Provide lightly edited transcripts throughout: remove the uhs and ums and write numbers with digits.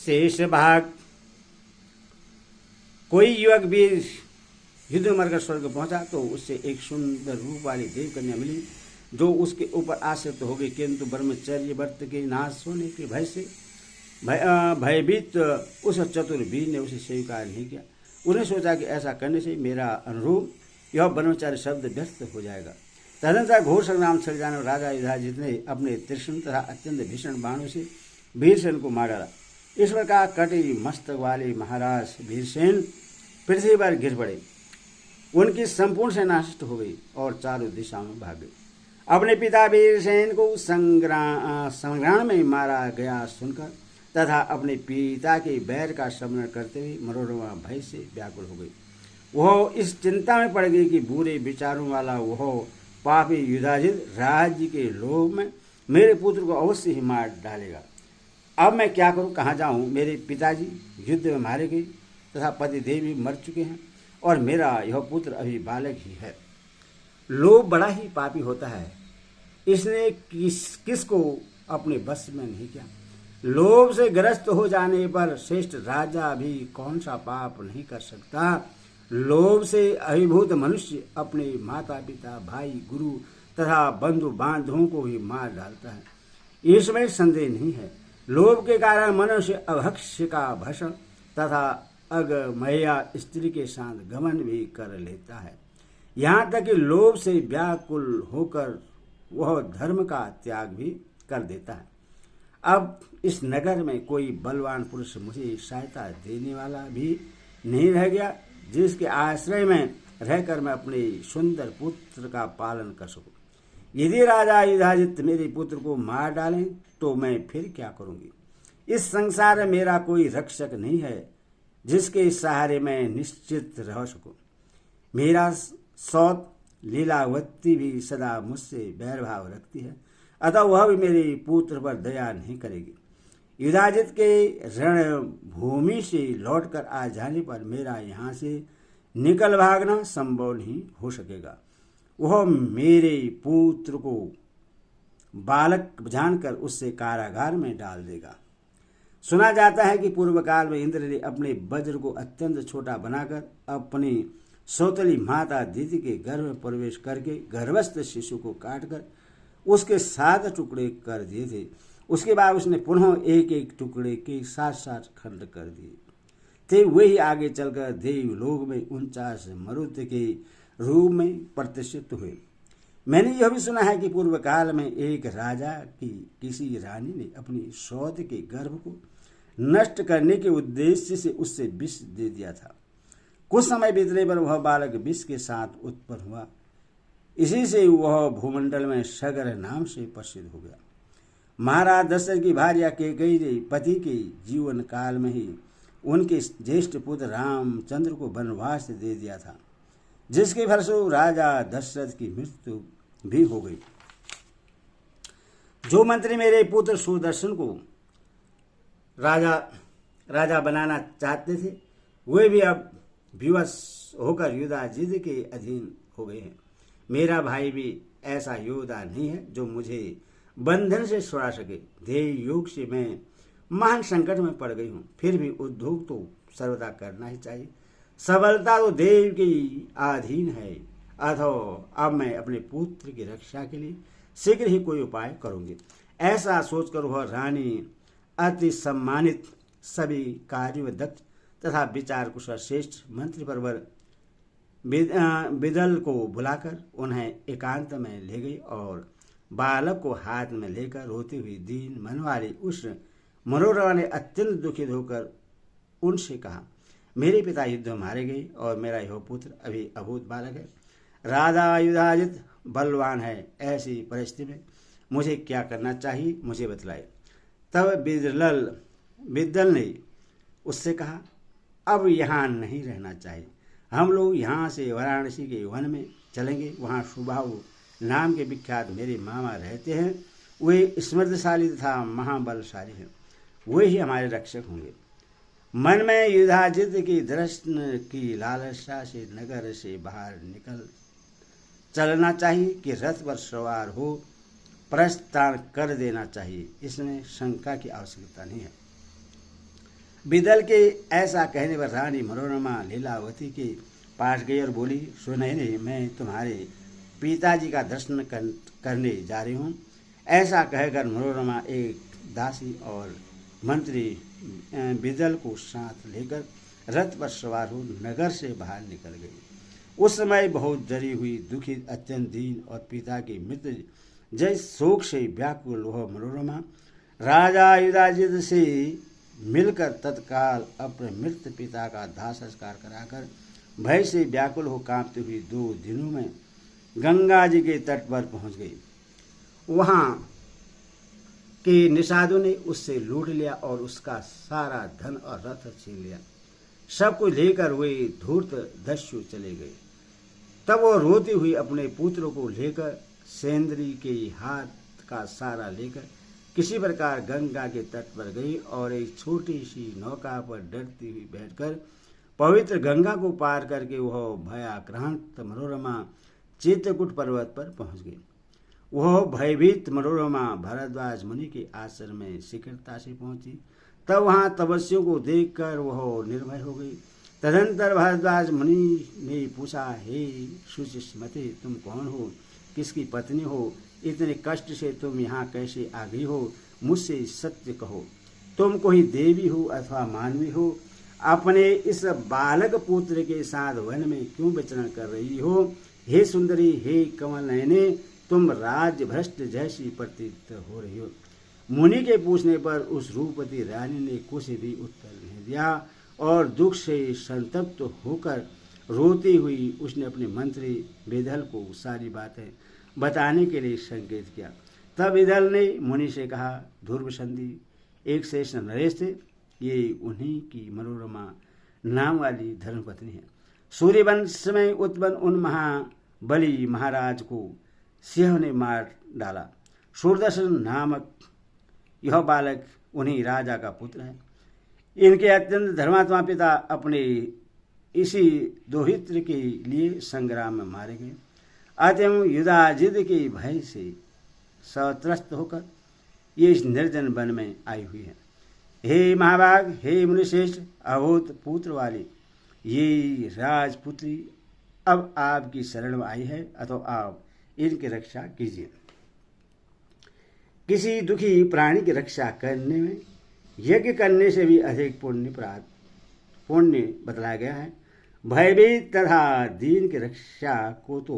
शेष भाग। कोई युवक वीर युद्ध में मरकर स्वर्ग पहुंचा तो उससे एक सुंदर रूप वाली देव कन्या मिली, जो उसके ऊपर आश्रित हो गई, किंतु ब्रह्मचर्य व्रत के नाश होने के भय से भयभीत उस चतुर वीर ने उसे स्वीकार नहीं किया। उन्हें सोचा कि ऐसा करने से मेरा अनुरूप यह ब्रह्मचार्य शब्द व्यस्त हो जाएगा। तदनंतर घोर संग्राम छिड़ जाने राजा युधाजित ने अपने त्रिशूल तथा अत्यंत भीषण बाणों से वीरसेन को मार डाला। इस प्रकार कटी मस्तक वाले महाराज वीरसेन पृथ्वी पर गिर पड़े। उनकी संपूर्ण सेना नष्ट हो गई और चारों दिशाओं में भाग गई। अपने पिता वीरसेन को संग्राम में मारा गया सुनकर तथा अपने पिता के बैर का स्मरण करते हुए मनोरमा भय से व्याकुल हो गई। वह इस चिंता में पड़ गई कि बुरे विचारों वाला वह पापी युधाजित राज्य के लोभ में मेरे पुत्र को अवश्य ही मार डालेगा। अब मैं क्या करूं, कहाँ जाऊं? मेरे पिताजी युद्ध में मारे गए तथा पति देव भी मर चुके हैं और मेरा यह पुत्र अभी बालक ही है। लोभ बड़ा ही पापी होता है, इसने किसको अपने बस में नहीं किया। लोभ से ग्रस्त हो जाने पर श्रेष्ठ राजा भी कौन सा पाप नहीं कर सकता। लोभ से अभिभूत मनुष्य अपने माता पिता भाई गुरु तथा बंधु बांधवों को भी मार डालता है, इसमें संदेह नहीं है। लोभ के कारण मनुष्य अभक्ष्य का भक्षण तथा अगमया स्त्री के साथ गमन भी कर लेता है, यहाँ तक कि लोभ से व्याकुल होकर वह धर्म का त्याग भी कर देता है। अब इस नगर में कोई बलवान पुरुष मुझे सहायता देने वाला भी नहीं रह गया, जिसके आश्रय में रहकर मैं अपने सुंदर पुत्र का पालन कर सकूं। यदि राजा युधाजित मेरे पुत्र को मार डालें तो मैं फिर क्या करूंगी। इस संसार में मेरा कोई रक्षक नहीं है जिसके सहारे मैं निश्चित रह सकूं। मेरा सौत लीलावती भी सदा मुझसे बैरभाव रखती है, अतः वह भी मेरे पुत्र पर दया नहीं करेगी। युधाजित के रणभूमि से लौटकर आ जाने पर मेरा यहाँ से निकल भागना संभव नहीं हो सकेगा। वह मेरे पुत्र को बालक जानकर उससे कारागार में डाल देगा। सुना जाता है कि पूर्व काल में इंद्र ने अपने वज्र को अत्यंत छोटा बनाकर अपनी सौतली माता दीति के गर्भ में प्रवेश करके गर्भस्थ शिशु को काटकर उसके 7 टुकड़े कर दिए थे। उसके बाद उसने पुनः एक एक टुकड़े के 7 खंड कर दिए थे। वही आगे चलकर देवलोक में 49 मरुत के रूप में प्रतिष्ठित हुए। मैंने यह भी सुना है कि पूर्व काल में एक राजा की किसी रानी ने अपनी सौत के गर्भ को नष्ट करने के उद्देश्य से उससे विष दे दिया था। कुछ समय बीतने पर वह बालक विष के साथ उत्पन्न हुआ। इसी से वह भूमंडल में सगर नाम से प्रसिद्ध हो गया। महाराज दशरथ की भार्या कैकेयी ने पति के जीवन काल में ही उनके ज्येष्ठ पुत्र रामचंद्र को वनवास दे दिया था, जिसके फलस्वरूप राजा दशरथ की मृत्यु भी हो गई। जो मंत्री मेरे पुत्र सुदर्शन को राजा बनाना चाहते थे, वे भी अब विवश होकर युधाजित के अधीन हो गए हैं। मेरा भाई भी ऐसा योद्धा नहीं है जो मुझे बंधन से छुड़ा सके। देव योग से मैं महान संकट में पड़ गई हूँ, फिर भी उद्योग तो सर्वदा करना ही चाहिए। सबलता तो देव के अधीन है, अतः अब मैं अपने पुत्र की रक्षा के लिए शीघ्र ही कोई उपाय करूंगी। ऐसा सोचकर वह रानी अति सम्मानित सभी कार्यों दक्ष तथा विचार कुशल श्रेष्ठ मंत्री परवर बिदल को बुलाकर उन्हें एकांत में ले गई और बालक को हाथ में लेकर रोती हुई दीन मन वाली उस मनोरमा ने अत्यंत दुखित होकर उनसे कहा, मेरे पिता युद्ध में मारे गए और मेरा यह पुत्र अभी अभूत बालक है। राजा युधाजित बलवान है, ऐसी परिस्थिति में मुझे क्या करना चाहिए, मुझे बतलाए। तब बिदल ने उससे कहा, अब यहाँ नहीं रहना चाहिए, हम लोग यहाँ से वाराणसी के वन में चलेंगे। वहाँ सुबाहु नाम के विख्यात मेरे मामा रहते हैं, वे स्मृतिशाली तथा महाबलशाली हैं, वे ही हमारे रक्षक होंगे। मन में युधाजित की दर्शन की लालसा से नगर से बाहर निकल चलना चाहिए कि रथ पर सवार हो प्रस्थान कर देना चाहिए, इसमें शंका की आवश्यकता नहीं है। बिदल के ऐसा कहने पर रानी मनोरमा लीलावती के पास गई और बोली, सुनैने, मैं तुम्हारे पिताजी का दर्शन करने जा रही हूँ। ऐसा कहकर मनोरमा एक दासी और मंत्री बिदल को साथ लेकर रथ पर सवार हो नगर से बाहर निकल गई। उस समय बहुत डरी हुई, दुखित, अत्यंत दीन और पिता की मृत्यु जैसे शोक से व्याकुल वह मनोरमा राजा युधाजित से मिलकर तत्काल अपने मृत पिता का दाह संस्कार कराकर भय से व्याकुल हो कांपती हुई 2 दिनों में गंगा जी के तट पर पहुंच गई। वहां के निषादों ने उससे लूट लिया और उसका सारा धन और रथ छीन लिया। सबको लेकर वे धूर्त दस्यु चले गए। तब वो रोती हुई अपने पुत्रों को लेकर सेंद्री के हाथ का सहारा लेकर किसी प्रकार गंगा के तट पर गई और एक छोटी सी नौका पर डरती हुई बैठकर पवित्र गंगा को पार करके वह भयाक्रांत मनोरमा चित्रकूट पर्वत पर पहुंच गई। वह भयभीत मनोरमा भारद्वाज मुनि के आश्रम में शीघ्रता से पहुंची। तब वहां तपस्वियों को देखकर वह निर्भय हो गई। तदंतर भारद्वाज मुनि ने पूछा, हे सुचिस्मते, तुम कौन हो, किसकी पत्नी हो, इतने कष्ट से तुम यहाँ कैसे आ गई हो, मुझसे सत्य कहो, तुम कोई देवी हो अथवा मानवी हो, अपने इस बालक पुत्र के साथ वन में क्यों विचरण कर रही हो? हे सुंदरी, हे कमल नयने, तुम राज्य भ्रष्ट जैसी प्रतीत हो रही हो। मुनि के पूछने पर उस रूपवती रानी ने कुछ भी उत्तर नहीं दिया और दुख से संतप्त होकर रोती हुई उसने अपने मंत्री बिदल को सारी बातें बताने के लिए संकेत किया। तब बिदल ने मुनि से कहा, ध्रुव संधि एक शेष नरेश थे, ये उन्हीं की मनोरमा नाम वाली धर्मपत्नी है। सूर्यवंश में उत्पन्न उन महाबली महाराज को सिंह ने मार डाला। सूरदर्शन नामक यह बालक उन्हीं राजा का पुत्र है। इनके अत्यंत धर्मात्मा पिता अपने इसी दोहित्र के लिए संग्राम में मारे गए। अतएव युधाजित के भय से सत्रस्त होकर ये इस निर्जन वन में आई हुई है। हे महाभाग, हे मुनिश्रेष्ठ, अभूत पुत्र वाली ये राजपुत्री अब आपकी शरण में आई है, अतः आप इनकी रक्षा कीजिए। किसी दुखी प्राणी की रक्षा करने में यज्ञ करने से भी अधिक पुण्य बतलाया गया है। भयभीत तथा दीन की रक्षा को तो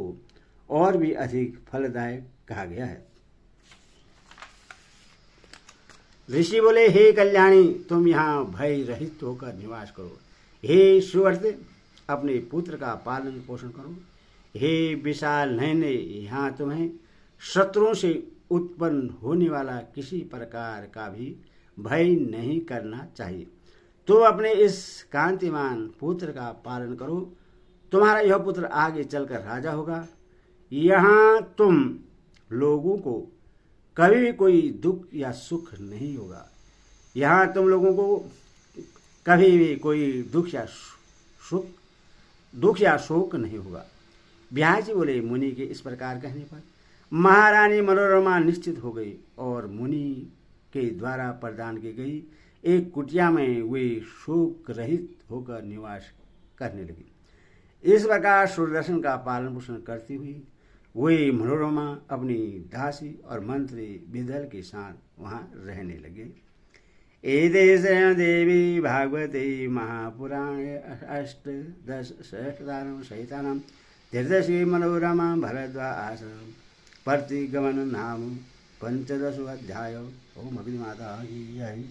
और भी अधिक फलदायक कहा गया है। ऋषि बोले, हे कल्याणी, तुम यहाँ भय रहित होकर निवास करो। हे सुवर्ते, अपने पुत्र का पालन पोषण करो। हे विशाल नयने, यहाँ तुम्हें शत्रुओं से उत्पन्न होने वाला किसी प्रकार का भी भय नहीं करना चाहिए। तुम अपने इस कांतिमान पुत्र का पालन करो। तुम्हारा यह पुत्र आगे चलकर राजा होगा। यहाँ तुम लोगों को कभी भी कोई दुख या सुख नहीं होगा। यहाँ तुम लोगों को कभी भी कोई दुख या शोक नहीं होगा। ब्याह जी बोले, मुनि के इस प्रकार कहने पर महारानी मनोरमा निश्चित हो गई और मुनि के द्वारा प्रदान की गई एक कुटिया में वे शोक रहित होकर निवास करने लगी। इस प्रकार सूर्यदर्शन का पालन पोषण करती हुई वे मनोरमा अपनी दासी और मंत्री बिदल के साथ वहां रहने लगे। एतेषां देवी भागवते महापुराणे अष्टादश सहस्राणां सहितानां तीर्थश्री मनोरमा भरद्वाज आश्रम प्रतिगमन नाम 15 अध्याय। ओम अग्निमाता की जय।